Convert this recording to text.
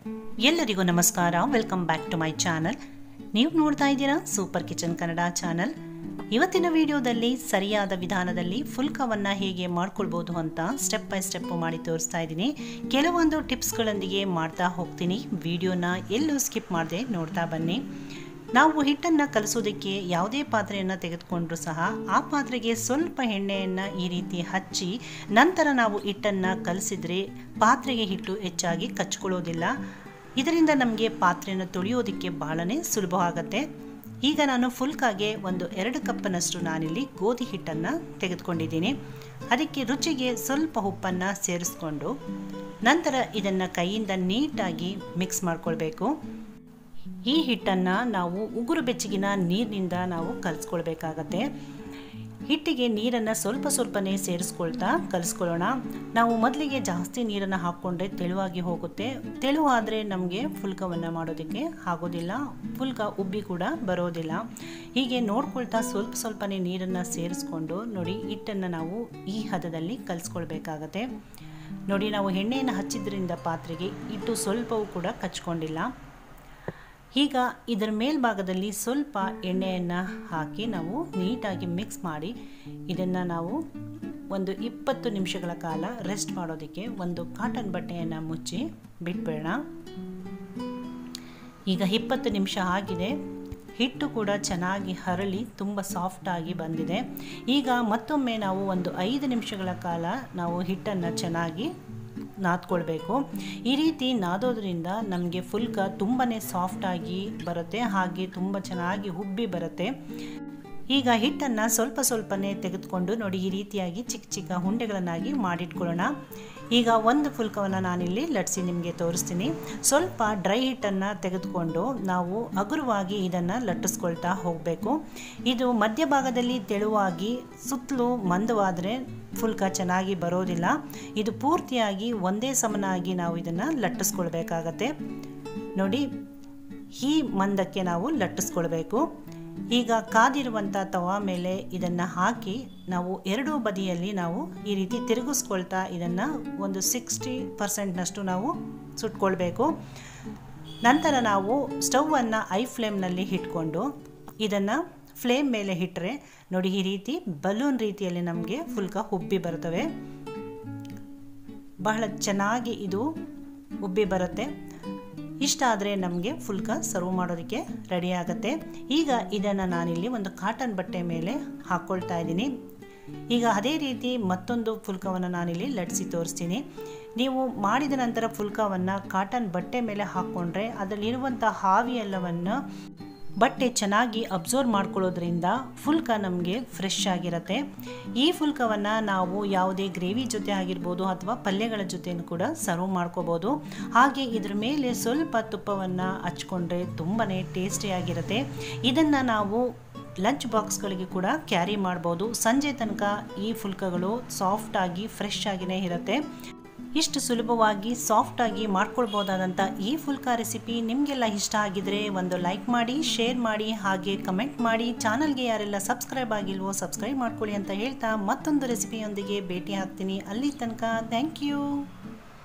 ಎಲ್ಲರಿಗೂ ನಮಸ್ಕಾರ. Welcome back to my channel. ನೀವು ನೋಡ್ತಾ ಇದ್ದೀರಾ ಸೂಪರ್ ಕಿಚನ್ ಕನ್ನಡ ಚಾನಲ್. ಇವತ್ತಿನ ವಿಡಿಯೋದಲ್ಲಿ ಸರಿಯಾದ ವಿಧಾನದಲ್ಲಿ ಫುಲ್ಕವನ್ನು ಹೇಗೆ ಮಾಡ್ಕೊಳ್ಬೋದು ಅಂತ ಸ್ಟೆಪ್ ಬೈ ಸ್ಟೆಪ್ ಮಾಡಿ ತೋರಿಸ್ತಾ ಇದ್ದೀನಿ. ಕೆಲವೊಂದು ಟಿಪ್ಸ್ಗಳೊಂದಿಗೆ ಮಾಡ್ತಾ ಹೋಗ್ತೀನಿ. ವಿಡಿಯೋನ ಎಲ್ಲೂ ಸ್ಕಿಪ್ ಮಾಡದೆ ನೋಡ್ತಾ ಬನ್ನಿ. ನಾವು ಹಿಟ್ಟನ್ನು ಕಲಸೋದಕ್ಕೆ ಯಾವುದೇ ಪಾತ್ರೆಯನ್ನು ತೆಗೆದುಕೊಂಡ್ರೂ ಸಹ ಆ ಪಾತ್ರೆಗೆ ಸ್ವಲ್ಪ ಎಣ್ಣೆಯನ್ನು ಈ ರೀತಿ ಹಚ್ಚಿ ನಂತರ ನಾವು ಹಿಟ್ಟನ್ನು ಕಲಸಿದ್ರೆ ಪಾತ್ರೆಗೆ ಹಿಟ್ಟು ಹೆಚ್ಚಾಗಿ ಕಚ್ಕೊಳ್ಳೋದಿಲ್ಲ. ಇದರಿಂದ ನಮಗೆ ಪಾತ್ರೆಯನ್ನು ತೊಳೆಯೋದಕ್ಕೆ ಬಹಳನೇ ಸುಲಭವಾಗುತ್ತೆ. ಈಗ ನಾನು ಫುಲ್ಕಾಗೆ 2 ಕಪ್ನಷ್ಟು ನಾನಿಲ್ಲಿ ಗೋಧಿ ಹಿಟ್ಟನ್ನು ತೆಗೆದುಕೊಂಡಿದ್ದೀನಿ. ಅದಕ್ಕೆ ರುಚಿಗೆ ಸ್ವಲ್ಪ ಉಪ್ಪನ್ನು ಸೇರಿಸ್ಕೊಂಡು ನಂತರ ಇದನ್ನು ಕೈಯಿಂದ ನೀಟಾಗಿ ಮಿಕ್ಸ್ ಮಾಡ್ಕೊಳ್ಬೇಕು. ಈ ಹಿಟ್ಟನ್ನು ನಾವು ಉಗುರು ಬೆಚ್ಚಗಿನ ನೀರಿನಿಂದ ನಾವು ಕಲಿಸ್ಕೊಳ್ಬೇಕಾಗತ್ತೆ. ಹಿಟ್ಟಿಗೆ ನೀರನ್ನು ಸ್ವಲ್ಪನೇ ಸೇರಿಸ್ಕೊಳ್ತಾ ಕಲಿಸ್ಕೊಳ್ಳೋಣ. ನಾವು ಮೊದಲಿಗೆ ಜಾಸ್ತಿ ನೀರನ್ನು ಹಾಕ್ಕೊಂಡ್ರೆ ತೆಳುವಾಗಿ ಹೋಗುತ್ತೆ. ತೆಳುವಾದರೆ ನಮಗೆ ಫುಲ್ಕವನ್ನು ಮಾಡೋದಕ್ಕೆ ಆಗೋದಿಲ್ಲ, ಫುಲ್ಕ ಉಬ್ಬಿ ಕೂಡ ಬರೋದಿಲ್ಲ. ಹೀಗೆ ನೋಡ್ಕೊಳ್ತಾ ಸ್ವಲ್ಪನೇ ನೀರನ್ನು ಸೇರಿಸ್ಕೊಂಡು ನೋಡಿ ಹಿಟ್ಟನ್ನು ನಾವು ಈ ಹದದಲ್ಲಿ ಕಲಿಸ್ಕೊಳ್ಬೇಕಾಗತ್ತೆ. ನೋಡಿ, ನಾವು ಎಣ್ಣೆಯನ್ನು ಹಚ್ಚಿದ್ರಿಂದ ಪಾತ್ರೆಗೆ ಹಿಟ್ಟು ಸ್ವಲ್ಪವೂ ಕೂಡ ಕಚ್ಕೊಂಡಿಲ್ಲ. ಈಗ ಇದರ ಮೇಲ್ಭಾಗದಲ್ಲಿ ಸ್ವಲ್ಪ ಎಣ್ಣೆಯನ್ನು ಹಾಕಿ ನಾವು ನೀಟಾಗಿ ಮಿಕ್ಸ್ ಮಾಡಿ ಇದನ್ನು ನಾವು 20 ನಿಮಿಷಗಳ ಕಾಲ ರೆಸ್ಟ್ ಮಾಡೋದಕ್ಕೆ ಒಂದು ಕಾಟನ್ ಬಟ್ಟೆಯನ್ನು ಮುಚ್ಚಿ ಬಿಟ್ಬೇಡ. ಈಗ 20 ನಿಮಿಷ ಆಗಿದೆ. ಹಿಟ್ಟು ಕೂಡ ಚೆನ್ನಾಗಿ ಹರಳಿ ತುಂಬ ಸಾಫ್ಟಾಗಿ ಬಂದಿದೆ. ಈಗ ಮತ್ತೊಮ್ಮೆ ನಾವು 5 ನಿಮಿಷಗಳ ಕಾಲ ನಾವು ಹಿಟ್ಟನ್ನು ಚೆನ್ನಾಗಿ ನಾದ್ಕೊಳ್ಬೇಕು. ಈ ರೀತಿ ನಾದೋದ್ರಿಂದ ನಮಗೆ ಫುಲ್ಕ ತುಂಬಾ ಸಾಫ್ಟಾಗಿ ಬರುತ್ತೆ, ಹಾಗೆ ತುಂಬ ಚೆನ್ನಾಗಿ ಉಬ್ಬಿ ಬರುತ್ತೆ. ಈಗ ಹಿಟ್ಟನ್ನು ಸ್ವಲ್ಪನೇ ತೆಗೆದುಕೊಂಡು ನೋಡಿ ಈ ರೀತಿಯಾಗಿ ಚಿಕ್ಕ ಉಂಡೆಗಳನ್ನಾಗಿ ಮಾಡಿಟ್ಕೊಳ್ಳೋಣ. ಈಗ ಒಂದು ಫುಲ್ಕವನ್ನು ನಾನಿಲ್ಲಿ ಲಟ್ಸಿ ನಿಮಗೆ ತೋರಿಸ್ತೀನಿ. ಸ್ವಲ್ಪ ಡ್ರೈ ಹಿಟ್ಟನ್ನು ತೆಗೆದುಕೊಂಡು ನಾವು ಹಗುರವಾಗಿ ಇದನ್ನು ಲಟ್ಟಿಸ್ಕೊಳ್ತಾ ಹೋಗಬೇಕು. ಇದು ಮಧ್ಯಭಾಗದಲ್ಲಿ ತೆಳುವಾಗಿ ಸುತ್ತಲೂ ಮಂದವಾದರೆ ಫುಲ್ಕ ಚೆನ್ನಾಗಿ ಬರೋದಿಲ್ಲ. ಇದು ಪೂರ್ತಿಯಾಗಿ ಒಂದೇ ಸಮನಾಗಿ ನಾವು ಇದನ್ನು ಲಟ್ಟಿಸ್ಕೊಳ್ಬೇಕಾಗತ್ತೆ. ನೋಡಿ, ಈ ಮಂದಕ್ಕೆ ನಾವು ಲಟ್ಟಿಸ್ಕೊಳ್ಬೇಕು. ಈಗ ಕಾದಿರುವಂಥ ತವಾ ಮೇಲೆ ಇದನ್ನು ಹಾಕಿ ನಾವು ಎರಡೂ ಬದಿಯಲ್ಲಿ ನಾವು ಈ ರೀತಿ ತಿರುಗಿಸ್ಕೊಳ್ತಾ ಇದನ್ನು 60% ನಾವು ಸುಟ್ಕೊಳ್ಬೇಕು. ನಂತರ ನಾವು ಸ್ಟವನ್ನು ಐ ಫ್ಲೇಮ್ನಲ್ಲಿ ಇಟ್ಕೊಂಡು ಇದನ್ನು ಫ್ಲೇಮ್ ಮೇಲೆ ಇಟ್ಟರೆ ನೋಡಿ ಈ ರೀತಿ ಬಲೂನ್ ರೀತಿಯಲ್ಲಿ ನಮಗೆ ಫುಲ್ಕ ಉಬ್ಬಿ ಬರ್ತವೆ. ಬಹಳ ಚೆನ್ನಾಗಿ ಇದು ಉಬ್ಬಿ ಬರುತ್ತೆ. ಇಷ್ಟ ಆದರೆ ನಮಗೆ ಫುಲ್ಕ ಸರ್ವ್ ಮಾಡೋದಕ್ಕೆ ರೆಡಿ ಆಗುತ್ತೆ. ಈಗ ಇದನ್ನು ನಾನಿಲ್ಲಿ ಒಂದು ಕಾಟನ್ ಬಟ್ಟೆ ಮೇಲೆ ಹಾಕ್ಕೊಳ್ತಾ ಇದ್ದೀನಿ. ಈಗ ಅದೇ ರೀತಿ ಮತ್ತೊಂದು ಫುಲ್ಕವನ್ನು ನಾನಿಲ್ಲಿ ಲಟ್ಸಿ ತೋರಿಸ್ತೀನಿ. ನೀವು ಮಾಡಿದ ನಂತರ ಫುಲ್ಕವನ್ನು ಕಾಟನ್ ಬಟ್ಟೆ ಮೇಲೆ ಹಾಕ್ಕೊಂಡ್ರೆ ಅದರಲ್ಲಿರುವಂಥ ಆವಿ ಎಲ್ಲವನ್ನು ಬಟ್ಟೆ ಚೆನ್ನಾಗಿ ಅಬ್ಸರ್ವ್ ಮಾಡ್ಕೊಳ್ಳೋದ್ರಿಂದ ಫುಲ್ಕ ನಮಗೆ ಫ್ರೆಶ್ ಆಗಿರುತ್ತೆ. ಈ ಫುಲ್ಕವನ್ನು ನಾವು ಯಾವುದೇ ಗ್ರೇವಿ ಜೊತೆ ಆಗಿರ್ಬೋದು ಅಥವಾ ಪಲ್ಯಗಳ ಜೊತೆನೂ ಕೂಡ ಸರ್ವ್ ಮಾಡ್ಕೋಬೋದು. ಹಾಗೆ ಇದ್ರ ಮೇಲೆ ಸ್ವಲ್ಪ ತುಪ್ಪವನ್ನು ಹಚ್ಕೊಂಡ್ರೆ ತುಂಬಾ ಟೇಸ್ಟಿಯಾಗಿರುತ್ತೆ. ಇದನ್ನು ನಾವು ಲಂಚ್ ಬಾಕ್ಸ್ಗಳಿಗೆ ಕೂಡ ಕ್ಯಾರಿ ಮಾಡ್ಬೋದು. ಸಂಜೆ ತನಕ ಈ ಫುಲ್ಕಗಳು ಸಾಫ್ಟಾಗಿ ಫ್ರೆಶ್ ಆಗಿಯೇ ಇರುತ್ತೆ. ಇಷ್ಟು ಸುಲಭವಾಗಿ ಸಾಫ್ಟಾಗಿ ಮಾಡ್ಕೊಳ್ಬೋದಾದಂಥ ಈ ಫುಲ್ಕ ರೆಸಿಪಿ ನಿಮಗೆಲ್ಲ ಇಷ್ಟ ಆಗಿದ್ರೆ ಒಂದು ಲೈಕ್ ಮಾಡಿ, ಶೇರ್ ಮಾಡಿ, ಹಾಗೆ ಕಮೆಂಟ್ ಮಾಡಿ. ಚಾನಲ್ಗೆ ಯಾರೆಲ್ಲ ಸಬ್ಸ್ಕ್ರೈಬ್ ಆಗಿಲ್ವೋ ಸಬ್ಸ್ಕ್ರೈಬ್ ಮಾಡ್ಕೊಳ್ಳಿ ಅಂತ ಹೇಳ್ತಾ ಮತ್ತೊಂದು ರೆಸಿಪಿಯೊಂದಿಗೆ ಭೇಟಿ ಆಗ್ತೀನಿ. ಅಲ್ಲಿ ತನಕ ಥ್ಯಾಂಕ್ ಯು.